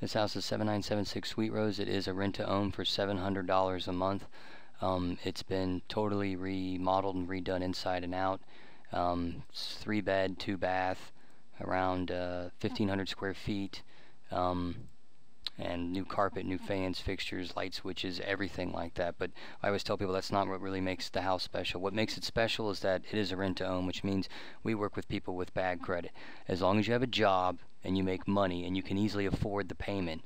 This house is 7976 Sweet Rose. It is a rent-to-own for $700 a month. It's been totally remodeled and redone inside and out. It's 3-bed, 2-bath, around 1,500 square feet. And new carpet, new fans, fixtures, light switches, everything like that. But I always tell people that's not what really makes the house special. What makes it special is that it is a rent-to-own, which means we work with people with bad credit. As long as you have a job and you make money and you can easily afford the payment,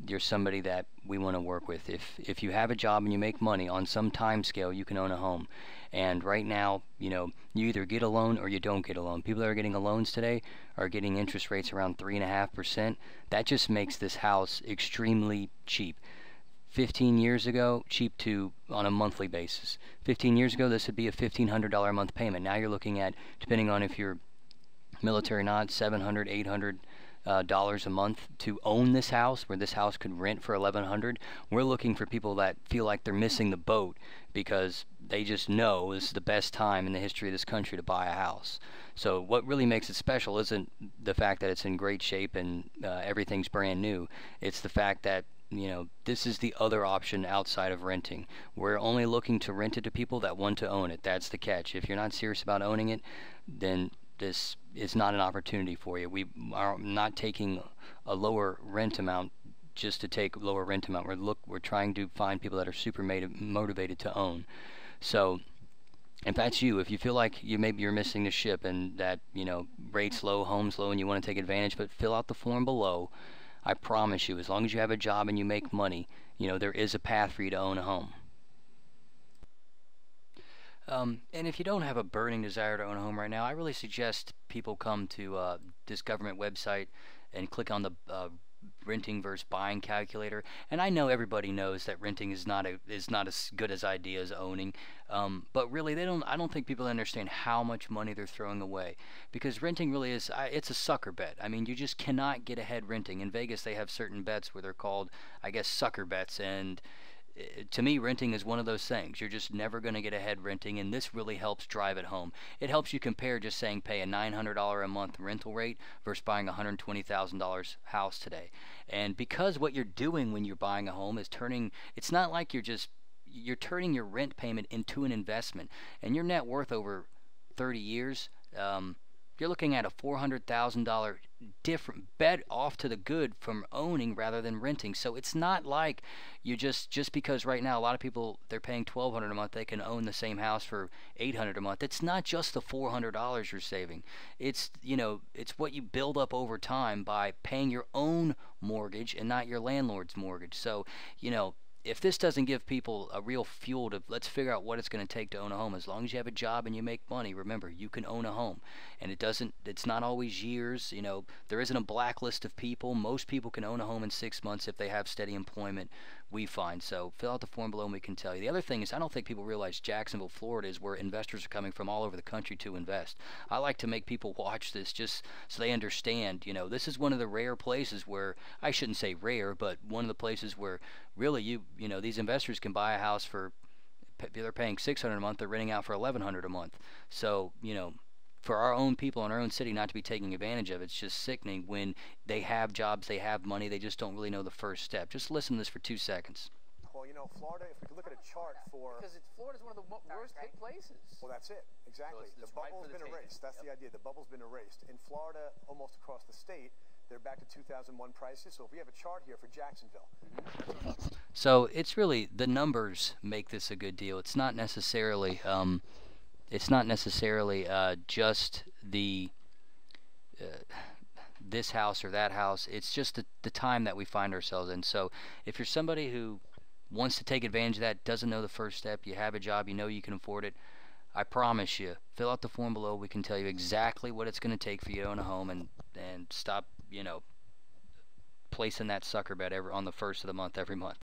you're somebody that we want to work with. If you have a job and you make money on some time scale, you can own a home. And right now, you either get a loan or you don't get a loan. People that are getting loans today are getting interest rates around 3.5%. That just makes this house extremely cheap. 15 years ago, cheap to on a monthly basis. 15 years ago, this would be a $1,500 a month payment. Now you're looking at, depending on if you're military or not, $700, $800 a month to own this house, where this house could rent for $1,100. We're looking for people that feel like they're missing the boat because they just know this is the best time in the history of this country to buy a house. So what really makes it special isn't the fact that it's in great shape and everything's brand new. It's the fact that this is the other option outside of renting. We're only looking to rent it to people that want to own it. That's the catch. If you're not serious about owning it, then this is not an opportunity for you. We are not taking a lower rent amount just to take a lower rent amount. We're trying to find people that are super motivated to own. So if that's you, if you feel like maybe you're missing the ship and that rates low, homes low, and you want to take advantage, but fill out the form below. I promise you, as long as you have a job and you make money, there is a path for you to own a home. And if you don't have a burning desire to own a home right now, I really suggest people come to this government website and click on the renting versus buying calculator. And I know everybody knows that renting is not as good as idea as owning, but really I don't think people understand how much money they're throwing away, because renting really is it's a sucker bet. I mean, you just cannot get ahead renting. In Vegas they have certain bets where they're called, I guess, sucker bets, and to me, renting is one of those things. You're just never going to get ahead renting, and this really helps drive it home. It helps you compare just saying pay a $900 a month rental rate versus buying a $120,000 house today. And because what you're doing when you're buying a home is it's not like you're turning your rent payment into an investment, and your net worth over 30 years, you're looking at a $400,000 different bet off to the good from owning rather than renting. So it's not like you just because right now a lot of people, they're paying $1,200 a month, they can own the same house for $800 a month. It's not just the $400 you're saving. It's it's what you build up over time by paying your own mortgage and not your landlord's mortgage. So if this doesn't give people a real fuel to let's figure out what it's going to take to own a home, as long as you have a job and you make money, remember, you can own a home. And it's not always years. There isn't a blacklist of people. Most people can own a home in 6 months if they have steady employment, we find. So fill out the form below and we can tell you. The other thing is, I don't think people realize Jacksonville, Florida is where investors are coming from all over the country to invest. I like to make people watch this just so they understand, this is one of the rare places where, I shouldn't say rare, but one of the places where really these investors can buy a house for, they're paying $600 a month, they're renting out for $1,100 a month. So for our own people in our own city not to be taking advantage of it, it's just sickening when they have jobs, they have money, they just don't really know the first step. Just listen to this for 2 seconds. Well, Florida, if we could look at a chart for... Because Florida's one of the worst hit places. Well, that's it. Exactly. So the bubble's been erased. That's the idea. The bubble's been erased. In Florida, almost across the state, they're back to 2001 prices. So if we have a chart here for Jacksonville. So it's really, the numbers make this a good deal. It's not necessarily... just the this house or that house. It's just the time that we find ourselves in. So if you're somebody who wants to take advantage of that, doesn't know the first step, you have a job, you can afford it, I promise you, fill out the form below. We can tell you exactly what it's going to take for you to own a home, and stop placing that sucker bet on the first of the month every month.